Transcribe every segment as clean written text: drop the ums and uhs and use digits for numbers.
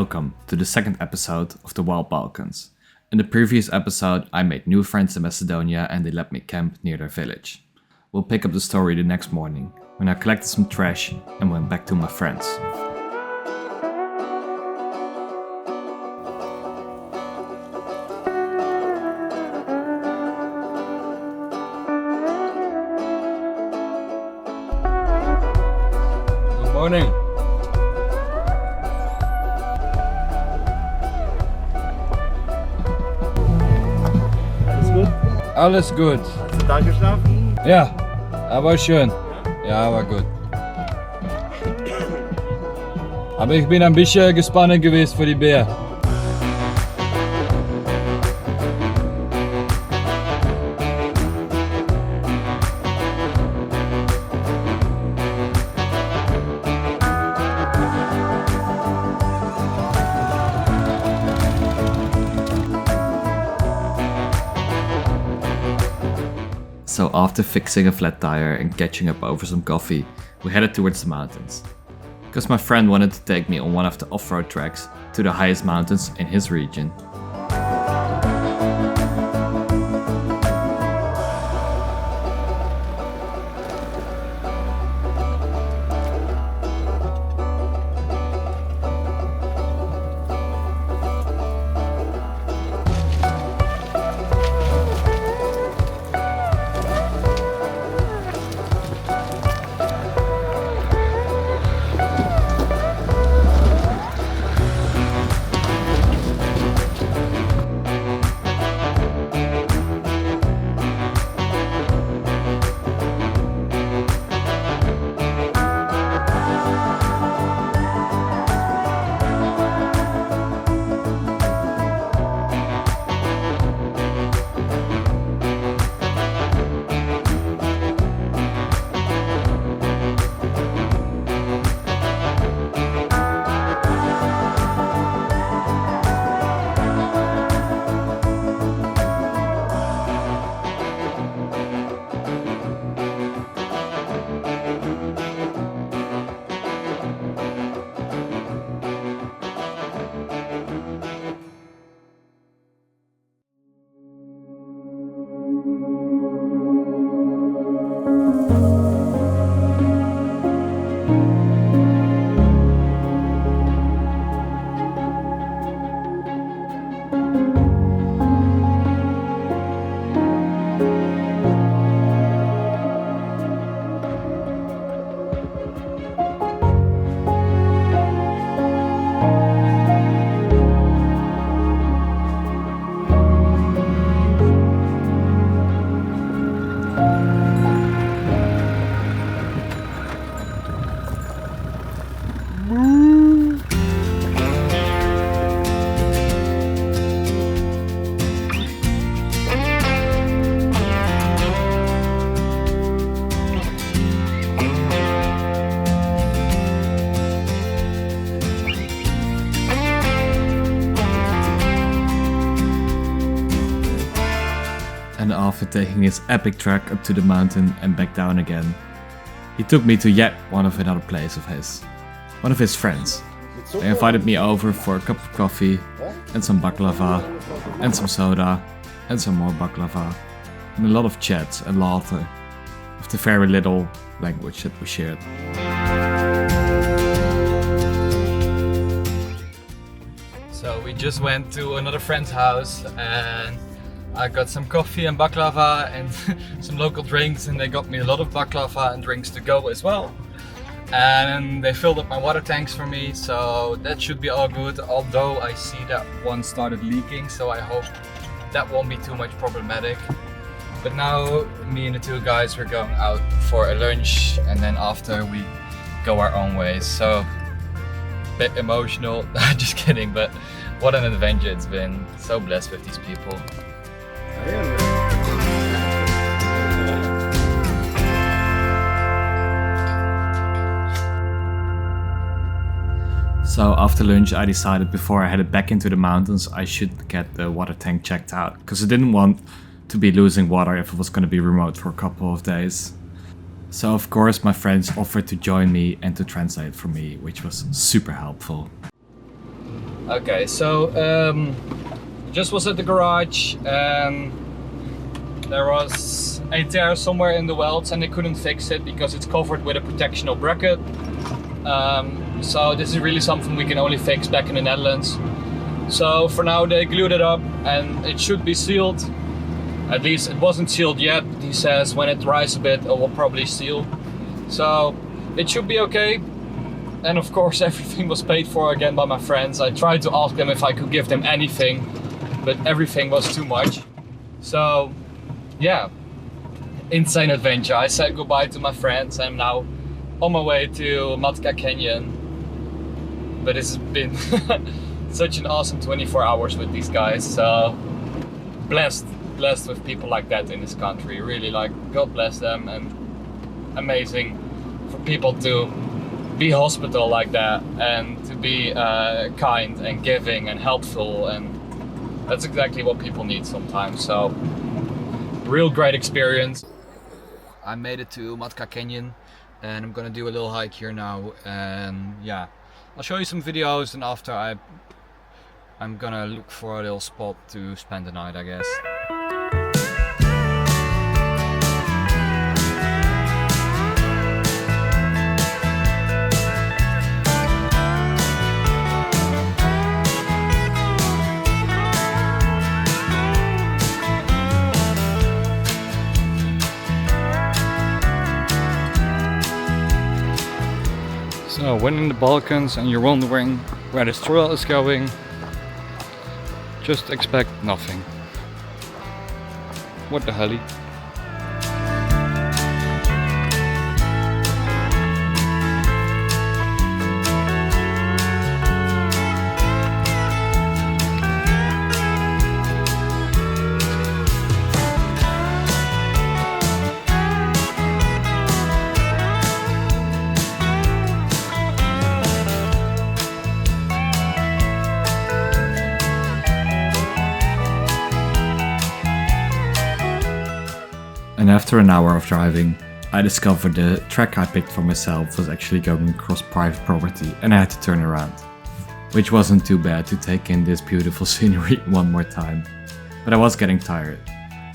welcome to the second episode of the Wild Balkans. In the previous episode, I made new friends in Macedonia and they let me camp near their village. We'll pick up the story the next morning, when I collected some trash and went back to my friends. Good morning. Alles gut. Hast du da geschlafen? Ja, aber schön. Ja, war gut. Aber ich bin ein bisschen gespannt gewesen für die Bär. So after fixing a flat tire and catching up over some coffee, we headed towards the mountains. Because my friend wanted to take me on one of the off-road tracks to the highest mountains in his region. And after taking his epic trek up to the mountain and back down again, he took me to yet another place of his. One of his friends. They invited me over for a cup of coffee and some baklava and some soda and some more baklava and a lot of chats and laughter with the very little language that we shared. So we just went to another friend's house and I got some coffee and baklava and some local drinks, and they got me a lot of baklava and drinks to go as well. And they filled up my water tanks for me, so that should be all good, although I see that one started leaking, so I hope that won't be too much problematic. But now me and the two guys were going out for a lunch, and then after we go our own ways. So a bit emotional, just kidding, but what an adventure it's been. So blessed with these people. So after lunch I decided before I headed back into the mountains I should get the water tank checked out, because I didn't want to be losing water if it was going to be remote for a couple of days. So of course my friends offered to join me and to translate for me, which was super helpful. Okay, so just was at the garage and there was a tear somewhere in the welds and they couldn't fix it because it's covered with a protectional bracket. So this is really something we can only fix back in the Netherlands. So for now they glued it up and it should be sealed. At least it wasn't sealed yet, but he says when it dries a bit it will probably seal. So it should be okay. And of course everything was paid for again by my friends. I tried to ask them if I could give them anything, but everything was too much. So yeah, insane adventure. I said goodbye to my friends. I'm now on my way to Matka Canyon. But it's been such an awesome 24 hours with these guys. So blessed with people like that in this country. Really, like, God bless them, and amazing for people to be hospitable like that and to be kind and giving and helpful, and that's exactly what people need sometimes. So real great experience. I made it to Matka Canyon and I'm gonna do a little hike here now, and yeah, I'll show you some videos, and after I'm gonna look for a little spot to spend the night, I guess. So when in the Balkans and you're wondering where this trail is going, just expect nothing. What the hell? And after an hour of driving, I discovered the track I picked for myself was actually going across private property and I had to turn around. Which wasn't too bad to take in this beautiful scenery one more time. But I was getting tired,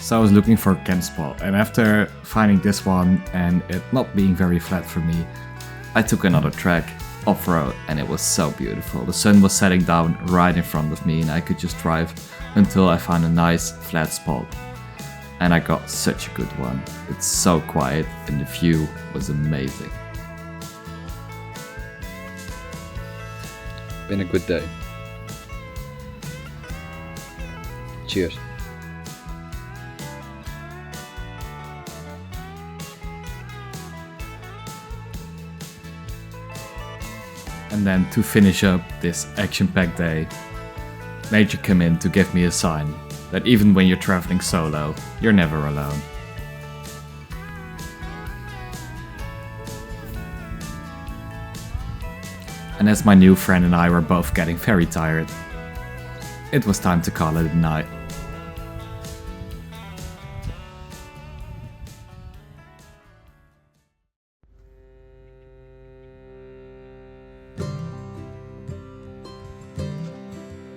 so I was looking for a camp spot, and after finding this one and it not being very flat for me, I took another track, off-road, and it was so beautiful. The sun was setting down right in front of me and I could just drive until I found a nice flat spot. And I got such a good one. It's so quiet and the view was amazing. Been a good day. Cheers. And then to finish up this action-packed day, nature came in to give me a sign that even when you're traveling solo, you're never alone. And as my new friend and I were both getting very tired, it was time to call it a night.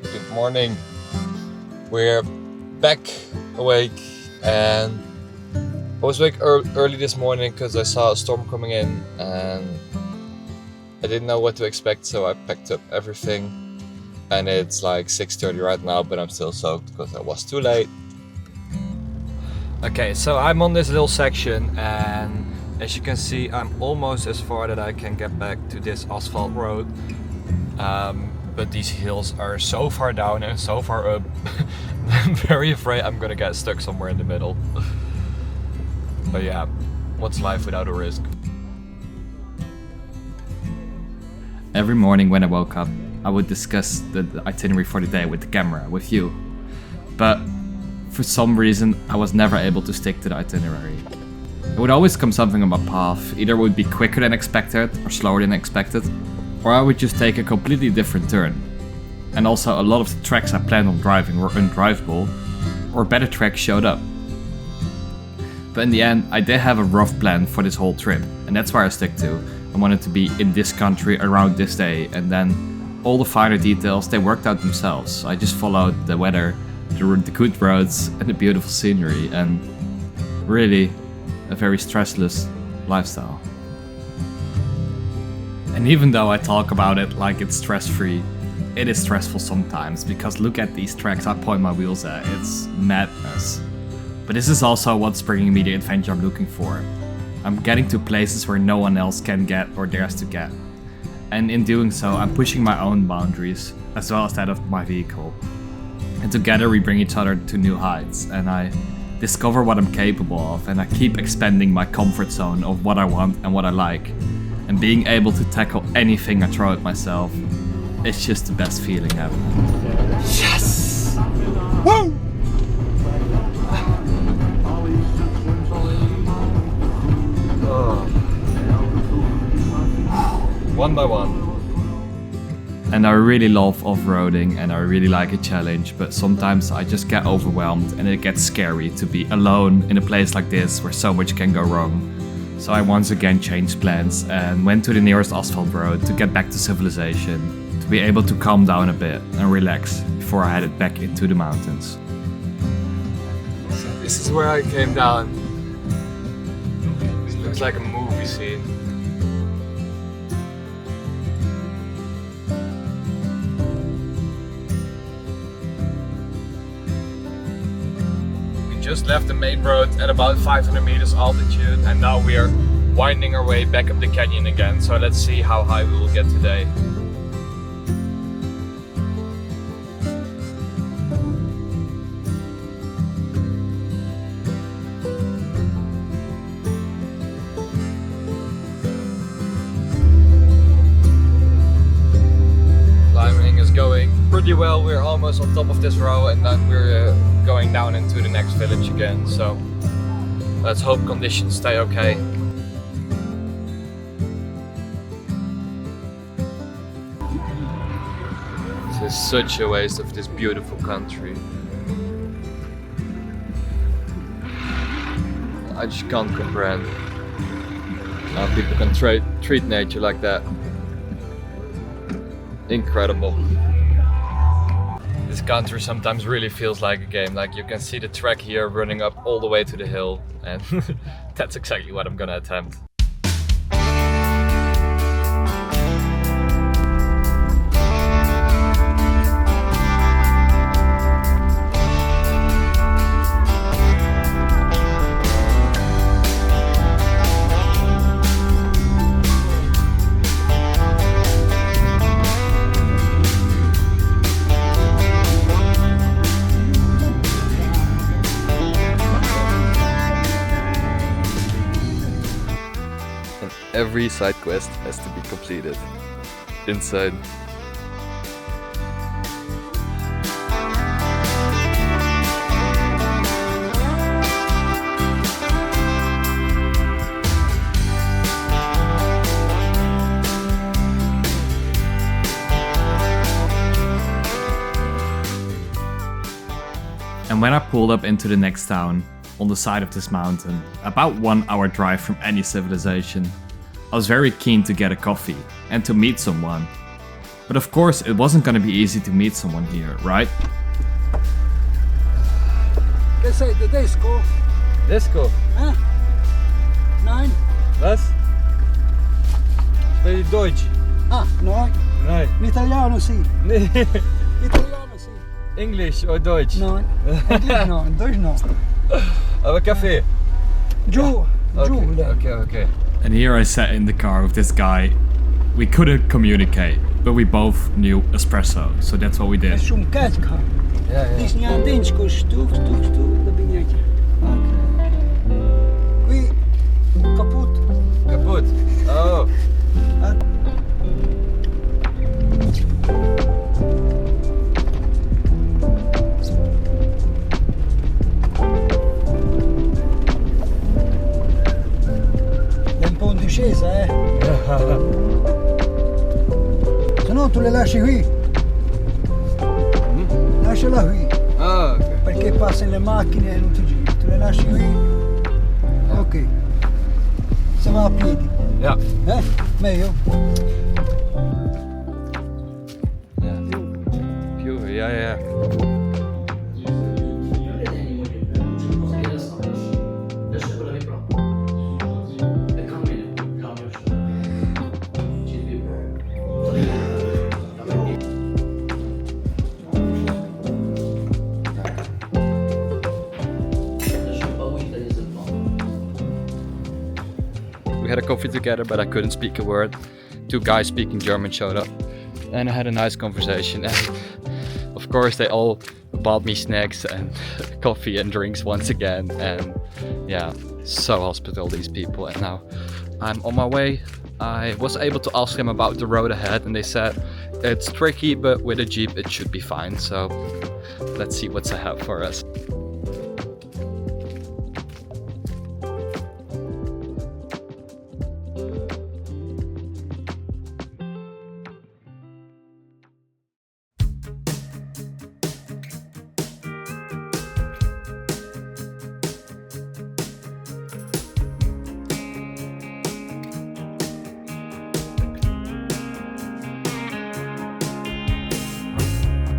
Good morning. We're back awake, and I was awake early this morning because I saw a storm coming in and I didn't know what to expect, so I packed up everything, and it's like 6:30 right now, but I'm still soaked because I was too late. Okay, so I'm on this little section, and as you can see I'm almost as far that I can get back to this asphalt road. But these hills are so far down and so far up. I'm very afraid I'm gonna get stuck somewhere in the middle. But yeah, what's life without a risk? Every morning when I woke up, I would discuss the itinerary for the day with the camera, with you. But for some reason, I was never able to stick to the itinerary. There would always come something on my path. Either it would be quicker than expected or slower than expected, or I would just take a completely different turn. And also a lot of the tracks I planned on driving were undrivable, or better tracks showed up. But in the end, I did have a rough plan for this whole trip, and that's where I stick to. I wanted to be in this country around this day, and then all the finer details, they worked out themselves. I just followed the weather, the good roads, and the beautiful scenery, and really a very stressless lifestyle. And even though I talk about it like it's stress-free, it is stressful sometimes, because look at these tracks I point my wheels at, it's madness. But this is also what's bringing me the adventure I'm looking for. I'm getting to places where no one else can get or dares to get. And in doing so, I'm pushing my own boundaries, as well as that of my vehicle. And together we bring each other to new heights, and I discover what I'm capable of, and I keep expanding my comfort zone of what I want and what I like. And being able to tackle anything I throw at myself, it's just the best feeling ever. Yes! Woo! One by one. And I really love off-roading and I really like a challenge, but sometimes I just get overwhelmed and it gets scary to be alone in a place like this where so much can go wrong. So I once again changed plans and went to the nearest asphalt road to get back to civilization, to be able to calm down a bit and relax before I headed back into the mountains. So this is where I came down. This looks like a movie scene. Just left the main road at about 500 meters altitude, and now we are winding our way back up the canyon again, so let's see how high we will get today. Climbing is going pretty well. We're almost on top of this row, and then we're going down into the next village again, so let's hope conditions stay okay. This is such a waste of this beautiful country. I just can't comprehend how people can treat nature like that. Incredible. This country sometimes really feels like a game. Like, you can see the track here running up all the way to the hill, and that's exactly what I'm gonna attempt. Every side quest has to be completed inside. And when I pulled up into the next town, on the side of this mountain, about 1 hour drive from any civilization, I was very keen to get a coffee and to meet someone. But of course it wasn't gonna be easy to meet someone here, right? Che sei tedesco? Disco. Nein? Was? Spreek je Deutsch? Ah, nein. Nee. L'italiano sì. Nee. Italiano sì. English or Deutsch? Nein. English no, Deutsch no. Aber Kaffee? Giù, giù. Okay. And here I sat in the car with this guy. We couldn't communicate, but we both knew espresso, so that's what we did. Shumë keq ka. Ja. Dis një andin që shtuk, do binjekje. Qui, kaput. Kaput. Oh. Scesa, Se no tu le lasci qui. Lasciala qui. Ah, ok. Perché passano le macchine e non ti giri. Tu le lasci qui. Ok. Se va a piedi. Ja. Meglio? We had a coffee together, but I couldn't speak a word. Two guys speaking German showed up, and I had a nice conversation. And of course, they all bought me snacks and coffee and drinks once again. And yeah, so hospitable, these people. And now I'm on my way. I was able to ask them about the road ahead, and they said it's tricky, but with a Jeep it should be fine. So let's see what's ahead for us.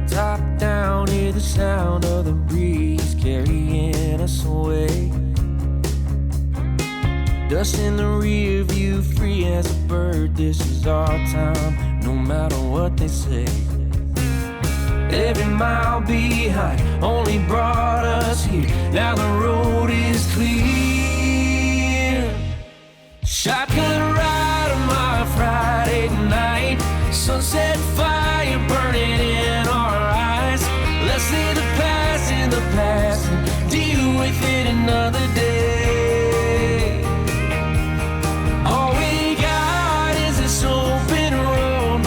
Top down, hear the sound of the breeze carrying us away. Dust in the rear view, free as a bird. This is our time, no matter what they say. Every mile behind only brought us here. Now the road is clear. Shotgun ride on my Friday night. Sunset fire burning in our eyes. Let's leave the past in the past and deal with it another day. All we got is this open road.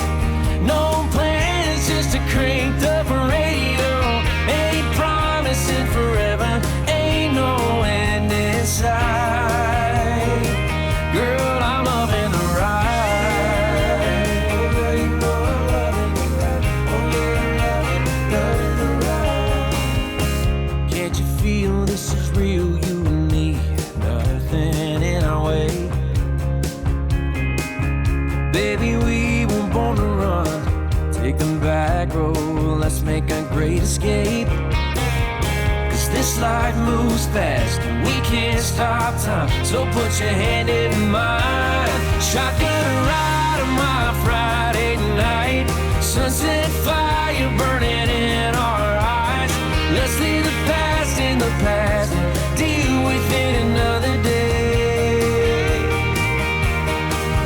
No plans, just a cranked up radio. Ain't promising forever, ain't no end in sight. Girl, I'm loving the ride. This is real, you and me, nothing in our way. Baby, we were born to run, take the back road, let's make a great escape. Cause this life moves fast and we can't stop time, so put your hand in mine. Shotgun ride on my Friday night. Sunset fire burning in our eyes. Let's leave the past in the past and deal with it another day.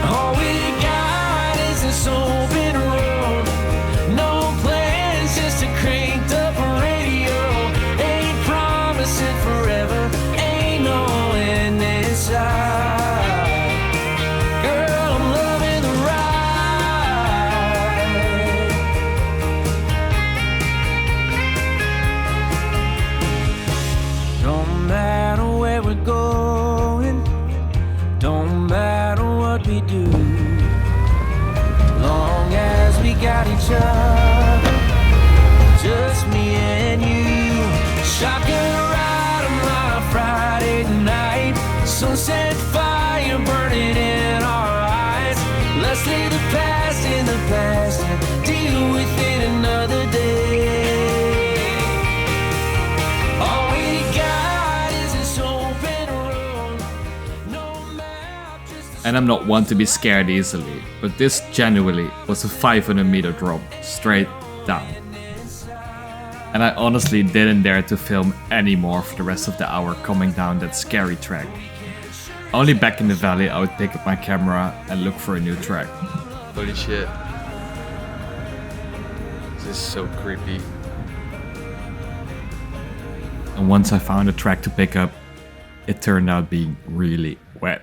All we got is this open road. No plans, just a cranked up radio. Ain't promising forever, ain't no end in sight. Girl, I'm loving the ride. Don't matter where we're going, don't matter what we do, long as we got each other, just me and you. Shotgun ride on my Friday night. Sunset fire burning in our eyes. Let's leave the past in the past and deal with it another day. All we got is this open road. No map, just a And I'm not one to be scared easily, but this genuinely was a 500-meter drop straight down. And I honestly didn't dare to film any more for the rest of the hour coming down that scary track. Only back in the valley I would pick up my camera and look for a new track. Holy shit. This is so creepy. And once I found a track to pick up, it turned out being really wet.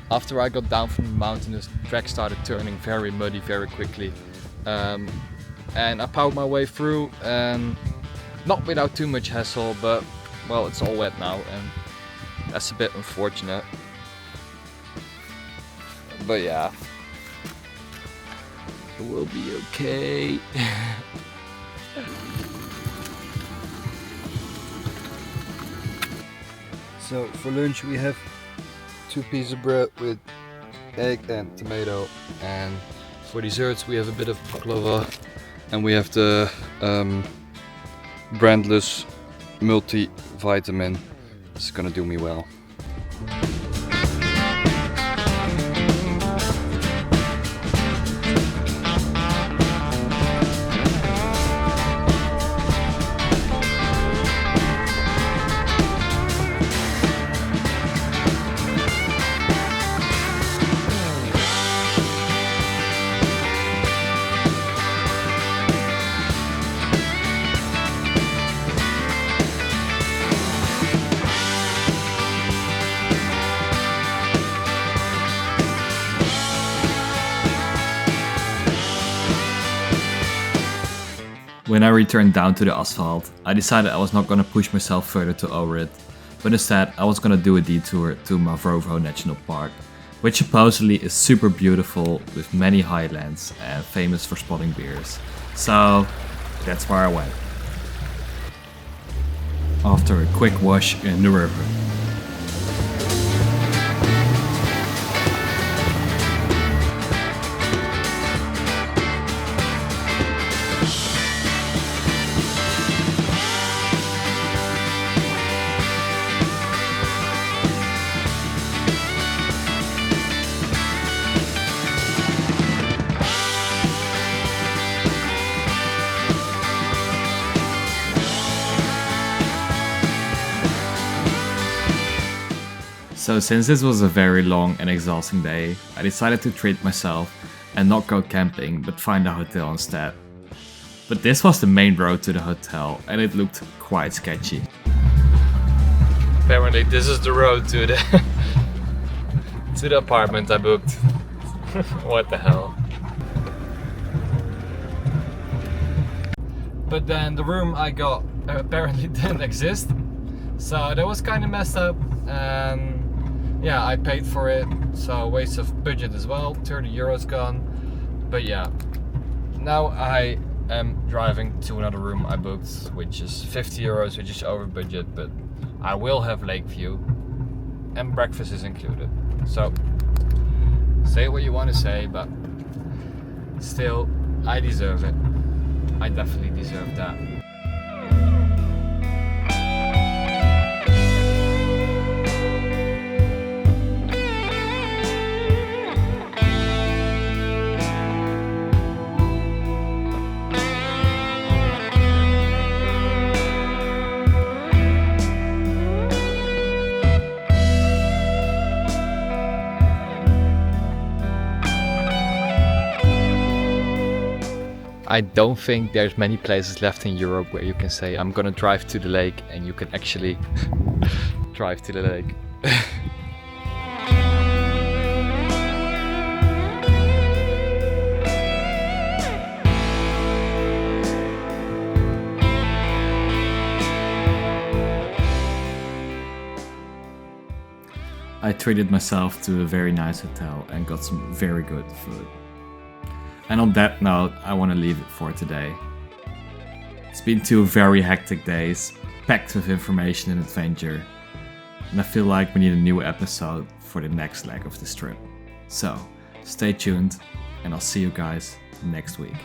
After I got down from the mountain, the track started turning very muddy very quickly. And I powered my way through, not without too much hassle, but well, it's all wet now and that's a bit unfortunate. But yeah, it will be okay. So for lunch we have 2 pieces of bread with egg and tomato, and for desserts we have a bit of baklava, and we have the brandless multivitamin. It's gonna do me well. When I returned down to the asphalt, I decided I was not gonna push myself further to Ohrid, but instead I was gonna do a detour to Mavrovo National Park, which supposedly is super beautiful with many highlands and famous for spotting bears. So that's where I went. After a quick wash in the river. So since this was a very long and exhausting day, I decided to treat myself and not go camping but find a hotel instead. But this was the main road to the hotel and it looked quite sketchy. Apparently this is the road to the to the apartment I booked. What the hell. But then the room I got apparently didn't exist. So that was kind of messed up. Yeah, I paid for it, so waste of budget as well, 30 euros gone. But yeah, now I am driving to another room I booked, which is 50 euros, which is over budget, but I will have lake view and breakfast is included. So, say what you want to say, but still, I deserve it. I definitely deserve that. I don't think there's many places left in Europe where you can say I'm gonna drive to the lake and you can actually drive to the lake. I treated myself to a very nice hotel and got some very good food. And on that note, I want to leave it for today. It's been 2 very hectic days, packed with information and adventure. And I feel like we need a new episode for the next leg of this trip. So, stay tuned and I'll see you guys next week.